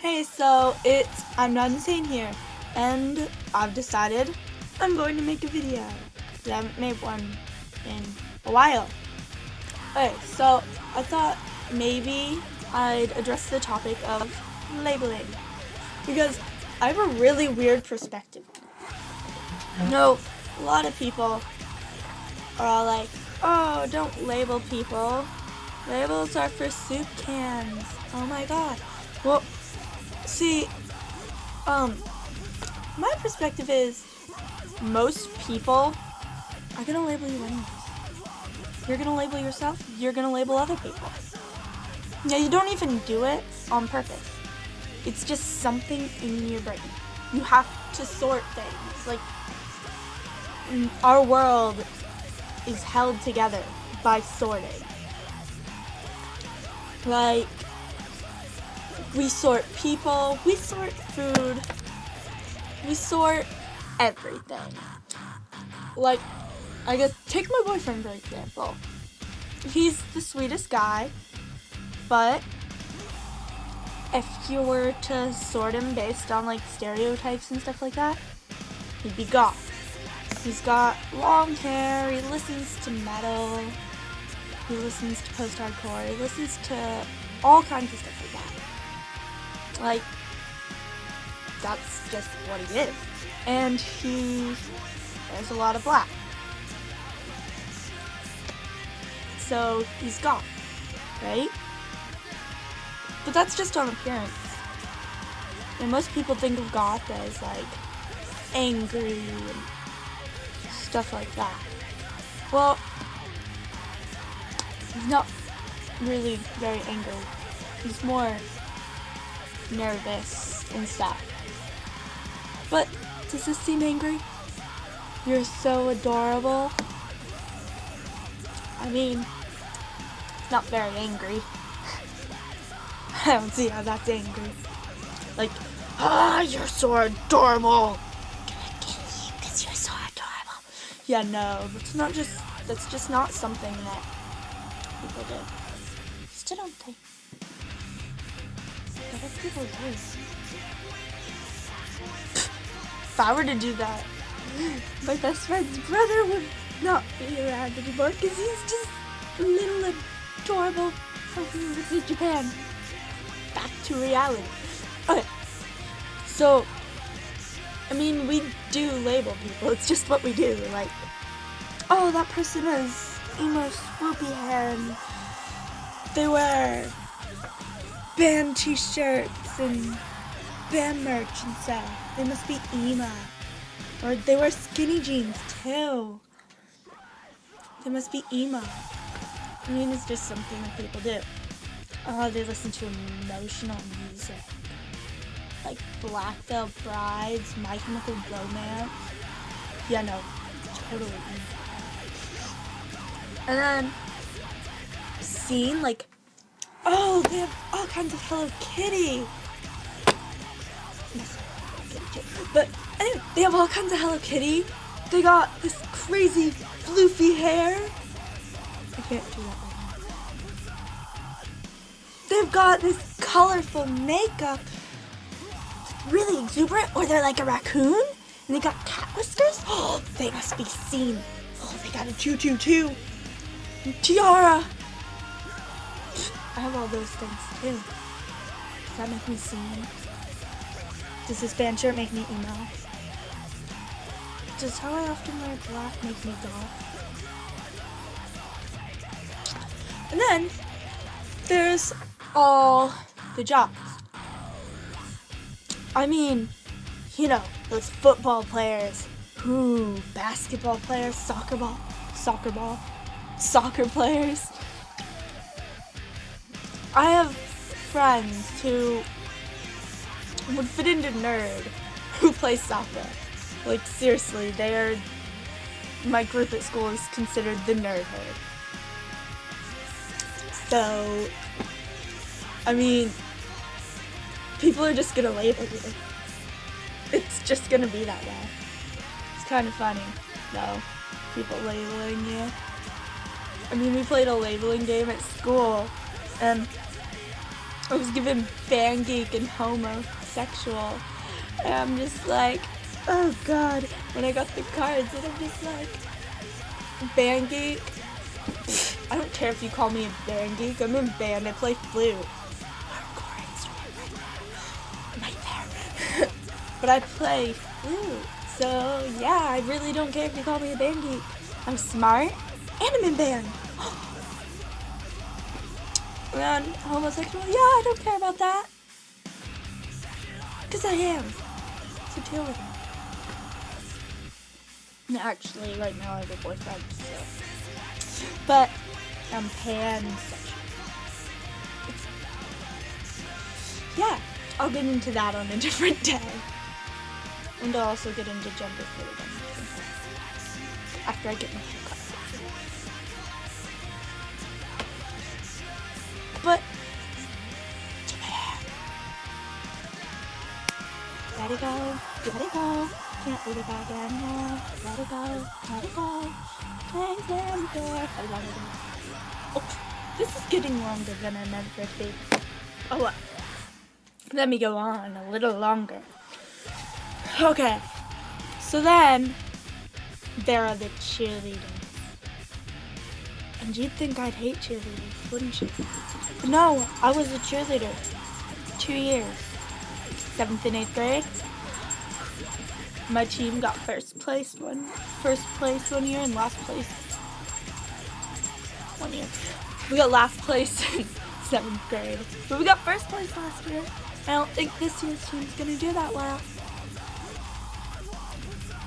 Hey, I'm not insane here, and I've decided I'm going to make a video. I haven't made one in a while. Okay, so I thought maybe I'd address the topic of labeling, because I have a really weird perspective. A lot of people are all like, oh, don't label people. Labels are for soup cans. Oh my god. Well, see, my perspective is most people are gonna label you anyways. You're gonna label yourself, you're gonna label other people. Now, you don't even do it on purpose. It's just something in your brain. You have to sort things. Like, our world is held together by sorting. Like, we sort people, we sort food, we sort everything. Like, I guess, take my boyfriend for example. He's the sweetest guy, but if you were to sort him based on like stereotypes and stuff like that, he'd be goth. He's got long hair, he listens to metal, he listens to post-hardcore, he listens to all kinds of stuff like that. Like, that's just what he is. And he wears a lot of black. So he's goth, right? But that's just on appearance. And most people think of goth as like angry and stuff like that. Well, he's not really very angry. He's more nervous and stuff. But does this seem angry? You're so adorable. I mean, it's not very angry. I don't see how that's angry. Like, you're so adorable. Can I kiss you because you're so adorable? Yeah, no, that's just not something that people do. Still don't think. What if people do? If I were to do that, my best friend's brother would not be around anymore because he's just a little adorable from Japan. Back to reality. Okay, so, I mean, we do label people. It's just what we do. Like, oh, that person has emo swoopy hair and they wear band t-shirts and band merch and stuff. They must be emo. Or they wear skinny jeans too. They must be emo. I mean, it's just something that people do. Oh, they listen to emotional music. Like Black Veil Brides, My Chemical Romance. Yeah, no, totally. And then, scene, like, oh, they have all kinds of Hello Kitty. But anyway, they have all kinds of Hello Kitty. They got this crazy floofy hair. I can't do that right now. They've got this colorful makeup, really exuberant, or they're like a raccoon, and they got cat whiskers. Oh, they must be seen. Oh, they got a tutu too, and tiara. I have all those things too. Does that make me seen? Does this band shirt make me emo? Does how I often wear black make me goth? And then there's all the jobs. I mean, you know, those football players, basketball players, soccer players. I have friends who would fit into nerd who play soccer. Like, seriously, my group at school is considered the nerd herd. So, I mean, people are just gonna label you. It's just gonna be that way. It's kind of funny, though, people labeling you. I mean, we played a labeling game at school, and I was given fan geek and homosexual. And I'm just like, oh god. When I got the cards, and I'm just like, band geek? I don't care if you call me a band geek. I'm in band. I play flute. Hardcore instrument right there. But I play flute. So, yeah, I really don't care if you call me a band geek. I'm smart, and I'm in band. And homosexual? Yeah, I don't care about that. Because I am. So deal with it. Actually, right now I have a boyfriend, so. But I'm pansexual. Yeah, I'll get into that on a different day. And I'll also get into gender fluid after I get my hair cut. But let it go, let it go. Can't let it back anymore. Let it go, let it go. Things in there. Oh, this is getting longer than I meant for it to be. Oh, well. Let me go on a little longer. Okay, so then there are the cheerleaders. And you'd think I'd hate cheerleaders, wouldn't you? But no, I was a cheerleader. 2 years. 7th and 8th grade. My team got first place one year and last place 1 year. We got last place in 7th grade. But we got first place last year. I don't think this year's team's gonna do that well.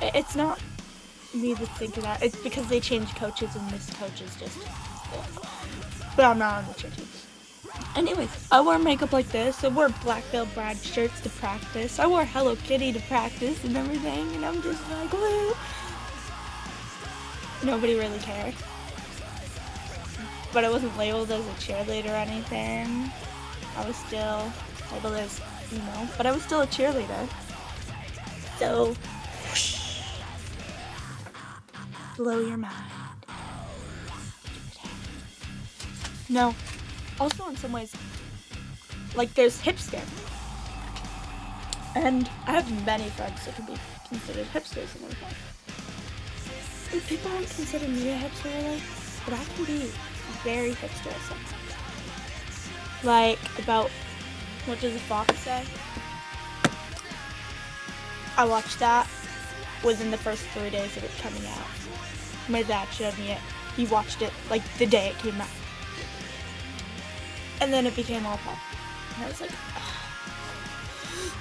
It's not me that's thinking that. It's because they changed coaches and this coach is just... But I'm not on the cheer team. Anyways, I wore makeup like this. I wore Black Veil Bride shirts to practice. I wore Hello Kitty to practice and everything. And I'm just like, woo. Nobody really cared. But I wasn't labeled as a cheerleader or anything. I was still labeled as, but I was still a cheerleader. So, whoosh. Blow your mind. No. Also, in some ways, like, there's hipster. And I have many friends that can be considered hipsters and everything. And people don't consider me a hipster, really, but I can be very hipster sometimes. Like, about, what does the fox say? I watched that within the first 3 days of it coming out. My dad showed me it. He watched it, like, the day it came out. And then it became all pop. And I was like, ugh.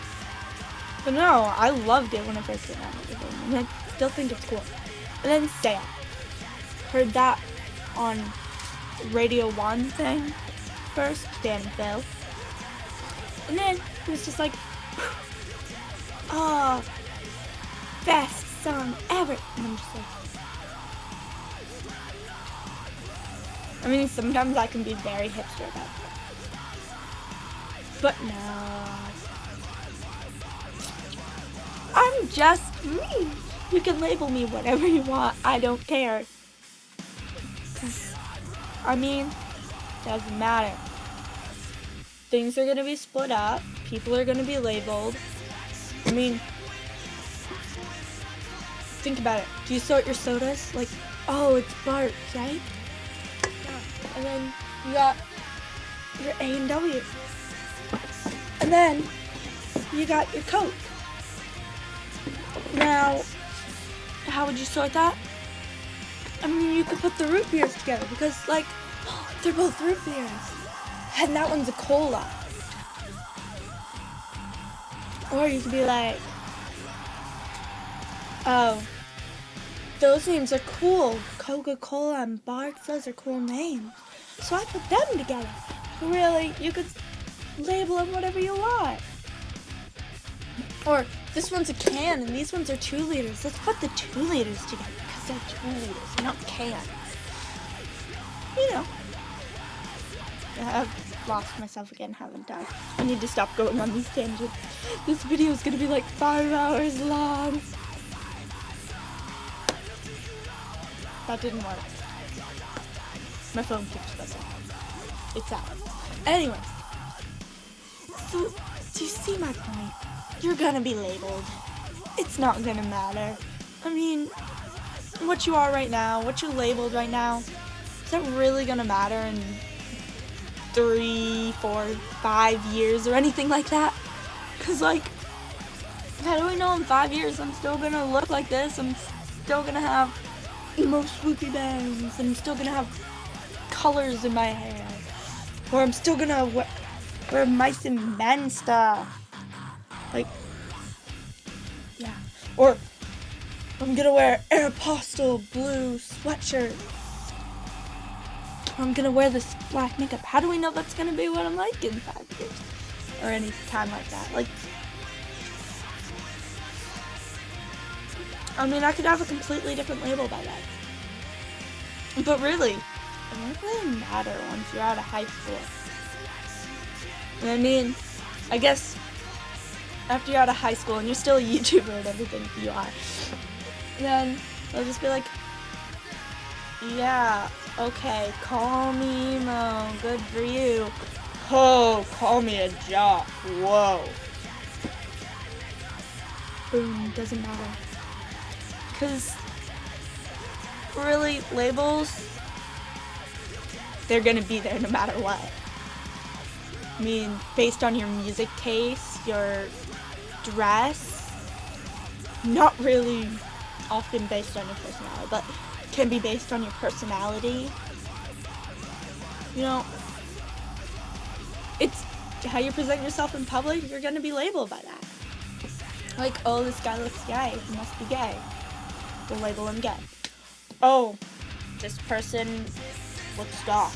But no, I loved it when it first came out. And I still think it's cool. And then Saya. Heard that on Radio 1 thing first, Dan and Phil. And then it was just like, oh, best song ever. And I'm just like, I mean, sometimes I can be very hipster about it. But no. I'm just me. You can label me whatever you want. I don't care. I mean, doesn't matter. Things are gonna be split up. People are gonna be labeled. I mean, think about it. Do you sort your sodas? Like, oh, it's Bart, right? Yeah. And then you got your A&W. And then you got your Coke. Now, how would you sort that? I mean, you could put the root beers together because, like, they're both root beers. And that one's a cola. Or you could be like, oh, those names are cool. Coca-Cola and Barks, those are cool names. So I put them together. Really, you could label them whatever you want. Or this one's a can and these ones are 2 liters. Let's put the 2 liters together because they're 2 liters, not cans. You know. I've lost myself again, haven't I? I need to stop going on these tangents. This video is going to be like 5 hours long. That didn't work. My phone keeps buzzing. It's out. Anyways. So, do you see my point? You're gonna be labeled. It's not gonna matter. I mean, what you are right now, what you're labeled right now, is that really gonna matter in 3, 4, 5 years or anything like that? Cause like, how do we know in 5 years I'm still gonna look like this? I'm still gonna have emo swoopy bangs, and I'm still gonna have colors in my hair, or I'm still gonna wear mice and men stuff. Like, yeah. Or I'm gonna wear Aeropostale blue sweatshirt. Or I'm gonna wear this black makeup. How do we know that's gonna be what I'm like in 5 years? Or any time like that. Like, I mean, I could have a completely different label by then. But really, it won't really matter once you're out of high school. I mean, I guess after you're out of high school and you're still a YouTuber and everything, you are, then they'll just be like, yeah, okay, call me emo, good for you. Oh, call me a jock, whoa. Boom, doesn't matter. Because really, labels, they're gonna be there no matter what. I mean, based on your music taste, your dress, not really often based on your personality, but can be based on your personality. You know, it's how you present yourself in public, you're gonna be labeled by that. Like, oh, this guy looks gay, he must be gay. We'll label him gay. Oh, this person looks dark.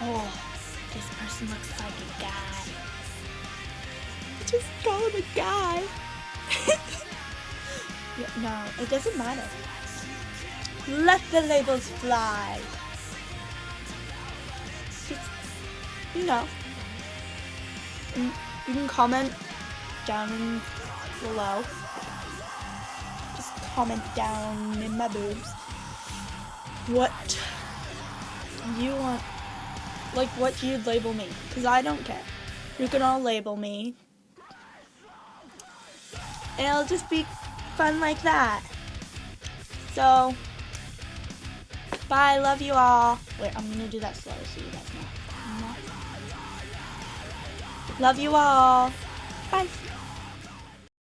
Oh, this person looks like a guy. Just call him a guy. Yeah, no, it doesn't matter. Let the labels fly. Just, you know, you can comment down below. Just comment down in my boobs what you want, like what you'd label me, because I don't care. You can all label me, and it'll just be fun like that. So, bye, love you all. Wait, I'm gonna do that slow so you guys know. Love you all. Bye.